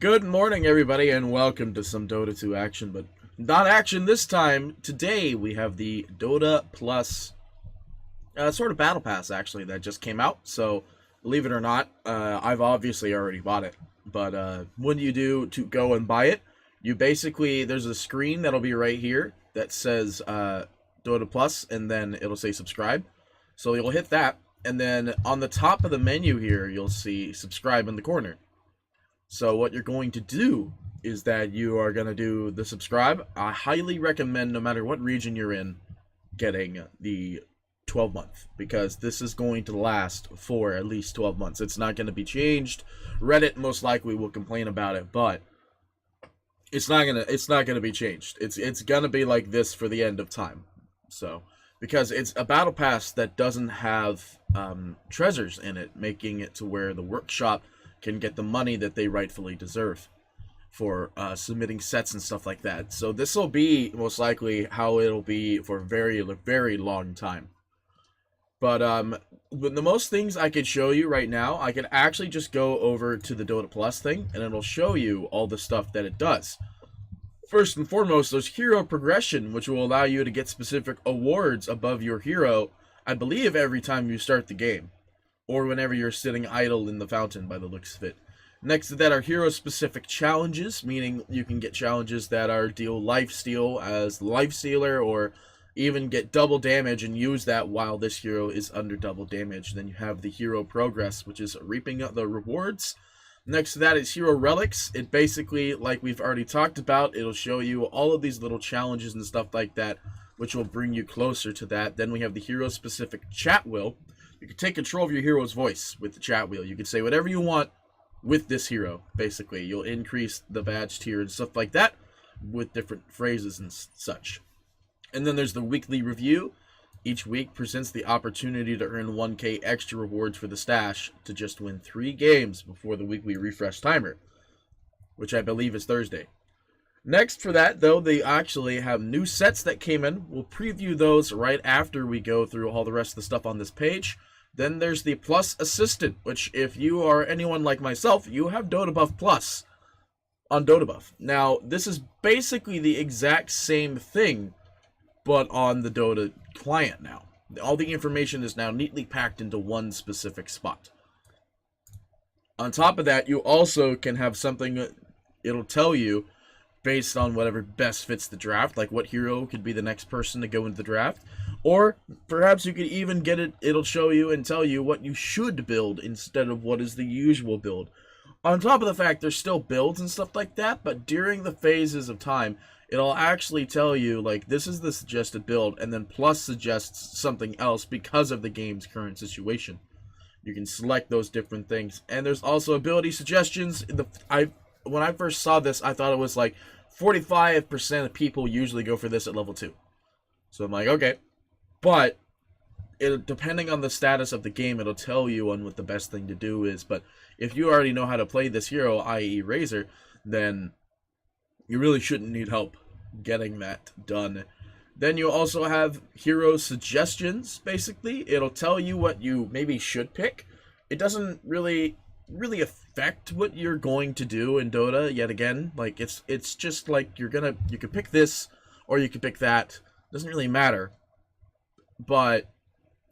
Good morning, everybody, and welcome to some Dota 2 action, but not action this time. Today, we have the Dota Plus sort of Battle Pass, actually, that just came out. So, believe it or not, I've obviously already bought it. But when you do to go and buy it, you basically, there's a screen that'll be right here that says Dota Plus, and then it'll say subscribe. So, you'll hit that, and then on the top of the menu here, you'll see subscribe in the corner. So what you're going to do is that you are going to do the subscribe. I highly recommend, no matter what region you're in, getting the 12-month, because this is going to last for at least 12 months. It's not going to be changed. Reddit most likely will complain about it, but it's not gonna be changed. It's gonna be like this for the end of time. So because it's a battle pass that doesn't have treasures in it, making it to where the workshop can get the money that they rightfully deserve for submitting sets and stuff like that. So this will be most likely how it'll be for a very long time. But the most things I could show you right now, I could actually just go over to the Dota Plus thing, and it'll show you all the stuff that it does. First and foremost, there's hero progression, which will allow you to get specific awards above your hero, I believe, every time you start the game, or whenever you're sitting idle in the fountain, by the looks of it. Next to that are hero-specific challenges, meaning you can get challenges that are deal lifesteal as life stealer, or even get double damage and use that while this hero is under double damage. Then you have the hero progress, which is reaping the rewards. Next to that is hero relics. It basically, like we've already talked about, it'll show you all of these little challenges and stuff like that, which will bring you closer to that. Then we have the hero-specific chat wheel. You can take control of your hero's voice with the chat wheel. You can say whatever you want with this hero, basically. You'll increase the badge tier and stuff like that with different phrases and such. And then there's the weekly review. Each week presents the opportunity to earn 1k extra rewards for the stash to just win 3 games before the weekly refresh timer, which I believe is Thursday. Next for that, though, they actually have new sets that came in. We'll preview those right after we go through all the rest of the stuff on this page. Then there's the Plus Assistant, which if you are anyone like myself, you have Dota Buff Plus on Dota Buff. Now, this is basically the exact same thing, but on the Dota client now. All the information is now neatly packed into one specific spot. On top of that, you also can have something, it'll tell you based on whatever best fits the draft, like what hero could be the next person to go into the draft. Or perhaps you could even get it, it'll show you and tell you what you should build instead of what is the usual build. On top of the fact there's still builds and stuff like that, but during the phases of time, it'll actually tell you, like, this is the suggested build, and then Plus suggests something else because of the game's current situation. You can select those different things. And there's also ability suggestions. When I first saw this, I thought it was like 45% of people usually go for this at level 2. So I'm like, okay. But depending on the status of the game, it'll tell you on what the best thing to do is. But if you already know how to play this hero, i.e. Razor, then you really shouldn't need help getting that done. Then you also have hero suggestions, basically. It'll tell you what you maybe should pick. It doesn't really affect what you're going to do in Dota yet again. Like, it's just like you could pick this or you could pick that. Doesn't really matter. But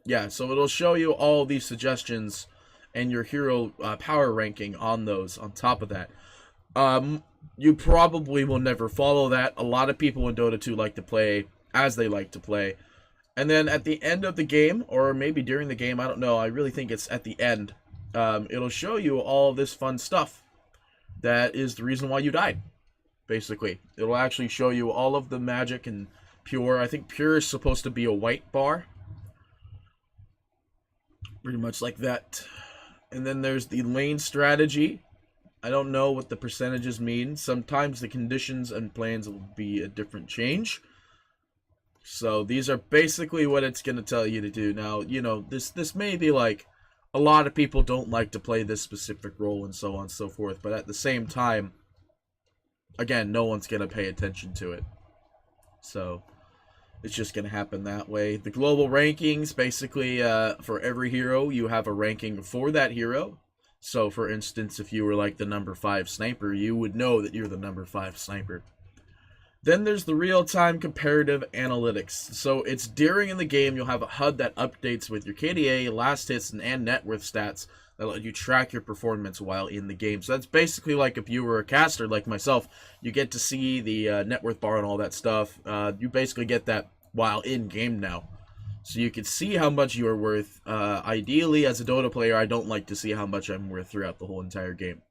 yeah, so it'll show you all these suggestions and your hero power ranking on those on top of that. You probably will never follow that. A lot of people in Dota 2 like to play as they like to play. And then at the end of the game, or maybe during the game, I don't know, I really think it's at the end, it'll show you all this fun stuff that is the reason why you died, basically. It'll actually show you all of the magic and pure. I think pure is supposed to be a white bar. Pretty much like that. And then there's the lane strategy. I don't know what the percentages mean. Sometimes the conditions and plans will be a different change. So these are basically what it's going to tell you to do. Now, you know, this may be like, a lot of people don't like to play this specific role and so on and so forth. But at the same time, again, no one's going to pay attention to it. So it's just going to happen that way. The global rankings, basically, for every hero, you have a ranking for that hero. So, for instance, if you were like the number 5 sniper, you would know that you're the number 5 sniper. Then there's the real-time comparative analytics. So it's during in the game, you'll have a HUD that updates with your KDA, last hits, and net worth stats that let you track your performance while in the game. So that's basically like if you were a caster like myself, you get to see the net worth bar and all that stuff. You basically get that while in-game now. So you can see how much you are worth. Ideally, as a Dota player, I don't like to see how much I'm worth throughout the whole entire game.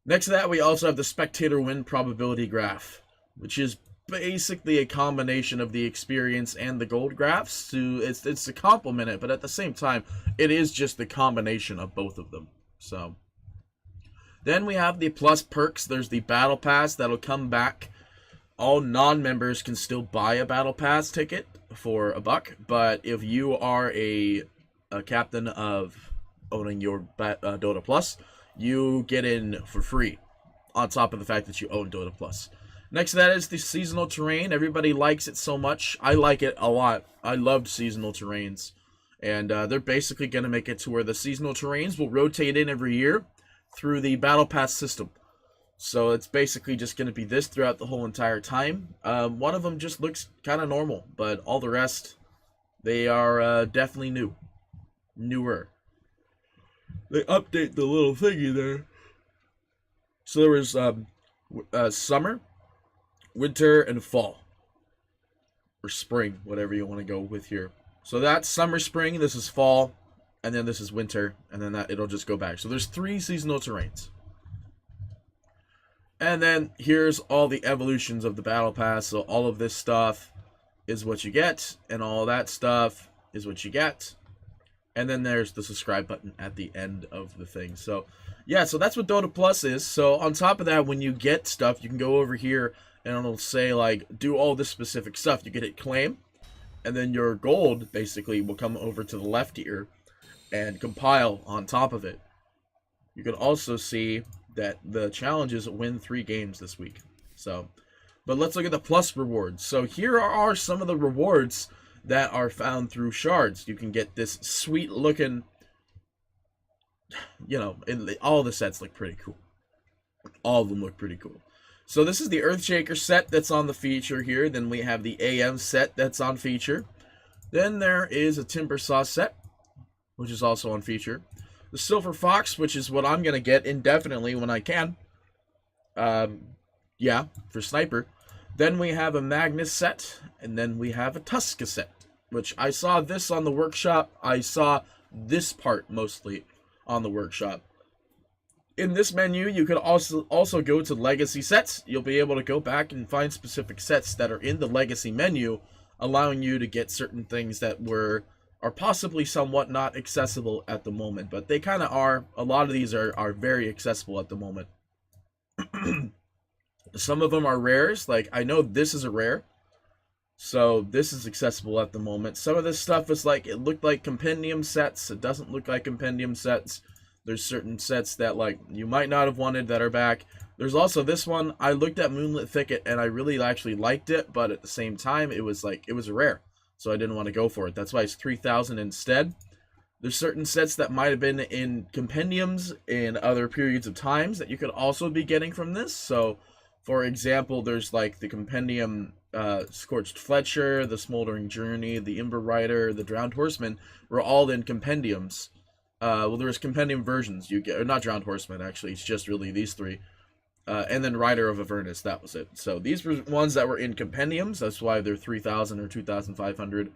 Next to that, we also have the spectator win probability graph, which is basically a combination of the experience and the gold graphs. It's to complement it, but at the same time, it is just the combination of both of them. So then we have the plus perks. There's the battle pass that'll come back. All non-members can still buy a battle pass ticket for $1, but if you are a captain of owning your Dota Plus, you get in for free, on top of the fact that you own Dota Plus. Next to that is the seasonal terrain. Everybody likes it so much. I like it a lot. I loved seasonal terrains. And they're basically going to make it to where the seasonal terrains will rotate in every year through the Battle Pass system. So it's basically just going to be this throughout the whole entire time. One of them just looks kind of normal, but all the rest, they are definitely new. Newer. They update the little thingy there. So there was summer, winter, and fall, or spring, whatever you want to go with here. So that's summer, spring, this is fall, and then this is winter, and then it'll just go back. So there's 3 seasonal terrains. And then here's all the evolutions of the battle pass. So all of this stuff is what you get, and all that stuff is what you get. And then there's the subscribe button at the end of the thing. So yeah, so that's what Dota Plus is. So on top of that, when you get stuff, you can go over here and it'll say, like, do all this specific stuff. You can hit claim, and then your gold basically will come over to the left here and compile on top of it. You can also see that the challenges win 3 games this week. So, but let's look at the plus rewards. So here are some of the rewards that are found through shards. You can get this sweet looking, you know, all the sets look pretty cool. All of them look pretty cool. So this is the Earthshaker set that's on the feature here. Then we have the AM set that's on feature. Then there is a Timber Saw set, which is also on feature. The Silver Fox, which is what I'm going to get indefinitely when I can. Yeah, for Sniper. Then we have a Magnus set, and then we have a Tuska set, which I saw this on the workshop. I saw this part mostly on the workshop. In this menu, you could also go to Legacy Sets. You'll be able to go back and find specific sets that are in the Legacy menu, allowing you to get certain things that are possibly somewhat not accessible at the moment, but they kind of are. A lot of these are very accessible at the moment. Some of them are rares, like I know this is a rare, so this is accessible at the moment. Some of this stuff is like, it looked like compendium sets, it doesn't look like compendium sets. There's certain sets that like you might not have wanted that are back. There's also this one. I looked at Moonlit Thicket and I really actually liked it, but at the same time it was a rare, so I didn't want to go for it. That's why it's 3,000 instead. There's certain sets that might have been in compendiums in other periods of times that you could also be getting from this. So for example, there's like the compendium Scorched Fletcher, the Smoldering Journey, the Ember Rider, the Drowned Horseman were all in compendiums. Well, there's compendium versions you get, or not Drowned Horseman actually, it's just really these 3. And then Rider of Avernus, that was it. So these were ones that were in compendiums, that's why they're 3,000 or 2,500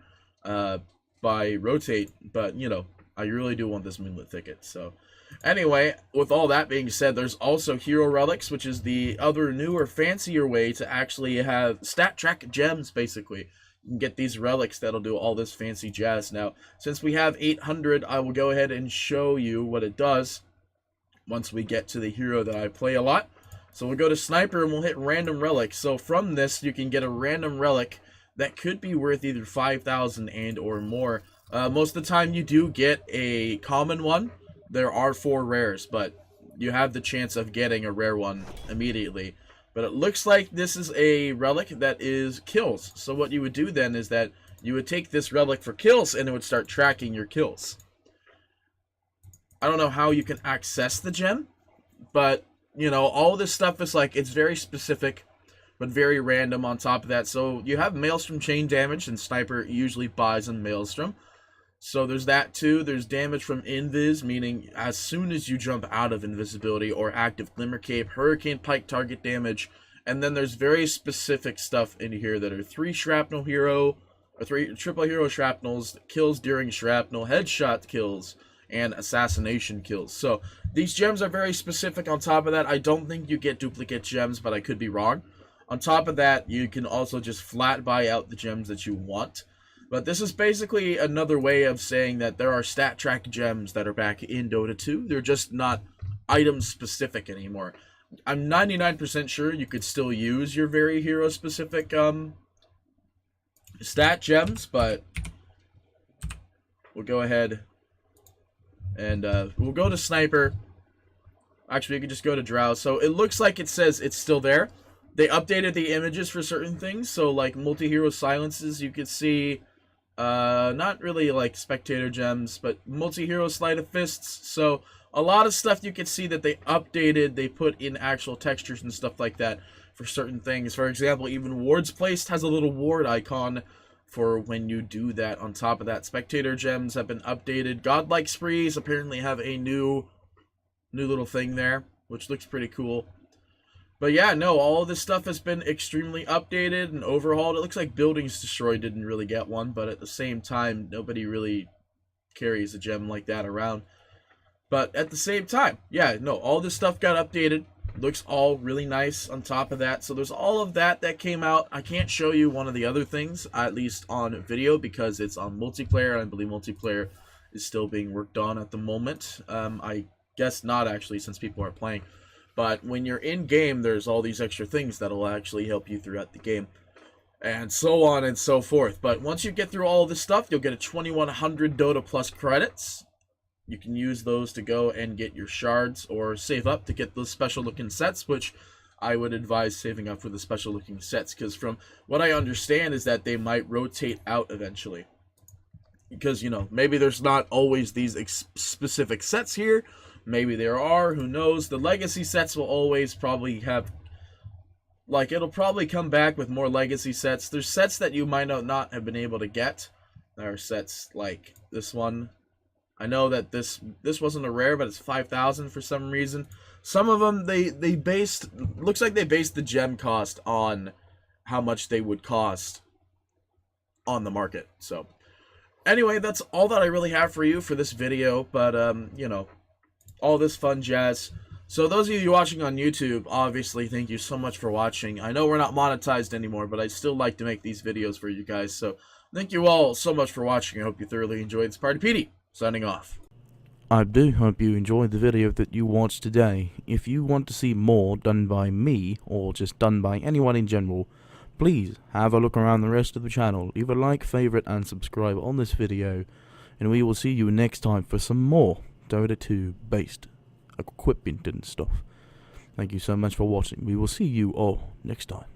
by rotate, but you know, I really do want this Moonlit Thicket. So anyway, with all that being said, there's also Hero Relics, which is the other newer, fancier way to actually have stat track gems, basically. You can get these relics that'll do all this fancy jazz. Now, since we have 800, I will go ahead and show you what it does once we get to the hero that I play a lot. So we'll go to Sniper and we'll hit Random Relic. So from this, you can get a random relic that could be worth either 5,000 and or more. Most of the time you do get a common one. There are 4 rares, but you have the chance of getting a rare one immediately. But it looks like this is a relic that is kills. So what you would do then is that you would take this relic for kills and it would start tracking your kills. I don't know how you can access the gem, but you know, all this stuff is like, it's very specific but very random on top of that. So you have Maelstrom chain damage, and Sniper usually buys on Maelstrom. So there's that too. There's damage from Invis, meaning as soon as you jump out of invisibility, or active Glimmer Cape, Hurricane Pike target damage. And then there's very specific stuff in here that are 3 shrapnel hero, or 3 triple hero shrapnels, kills during shrapnel, headshot kills, and assassination kills. So these gems are very specific. On top of that, I don't think you get duplicate gems, but I could be wrong. On top of that, you can also just flat buy out the gems that you want. But this is basically another way of saying that there are stat track gems that are back in Dota 2. They're just not item specific anymore. I'm 99% sure you could still use your very hero specific stat gems, but we'll go ahead and we'll go to Sniper. Actually, you can just go to Drow. So it looks like it says it's still there. They updated the images for certain things. So like multi-hero silences, you could see not really like spectator gems, but multi-hero sleight of fists. So a lot of stuff you can see that they updated, they put in actual textures and stuff like that for certain things. For example, even wards placed has a little ward icon for when you do that. On top of that, spectator gems have been updated. Godlike sprees apparently have a new little thing there, which looks pretty cool. But yeah, no, all of this stuff has been extremely updated and overhauled. It looks like Buildings Destroyed didn't really get one, but at the same time, nobody really carries a gem like that around. But at the same time, yeah, no, all this stuff got updated. Looks all really nice on top of that. So there's all of that that came out. I can't show you one of the other things, at least on video, because it's on multiplayer. I believe multiplayer is still being worked on at the moment. I guess not, actually, since people are playing. But when you're in game, there's all these extra things that'll actually help you throughout the game, and so on and so forth. But once you get through all of this stuff, you'll get a 2100 Dota Plus credits. You can use those to go and get your shards, or save up to get those special looking sets, which I would advise saving up for the special looking sets, because from what I understand is that they might rotate out eventually. Because, you know, maybe there's not always these specific sets here. Maybe there are, who knows. The legacy sets will always probably have, like, it'll probably come back with more legacy sets. There's sets that you might not have been able to get. There are sets like this one. I know that this wasn't a rare, but it's 5,000 for some reason. Some of them, they based, looks like they based the gem cost on how much they would cost on the market. So anyway, that's all that I really have for you for this video, but you know, all this fun jazz. So those of you watching on YouTube, obviously, thank you so much for watching. I know we're not monetized anymore, but I still like to make these videos for you guys. So thank you all so much for watching. I hope you thoroughly enjoyed this. Party Petey, signing off. I do hope you enjoyed the video that you watched today. If you want to see more done by me, or just done by anyone in general, please have a look around the rest of the channel. Leave a like, favorite, and subscribe on this video, and we will see you next time for some more Dota 2 based equipment and stuff. Thank you so much for watching. We will see you all next time.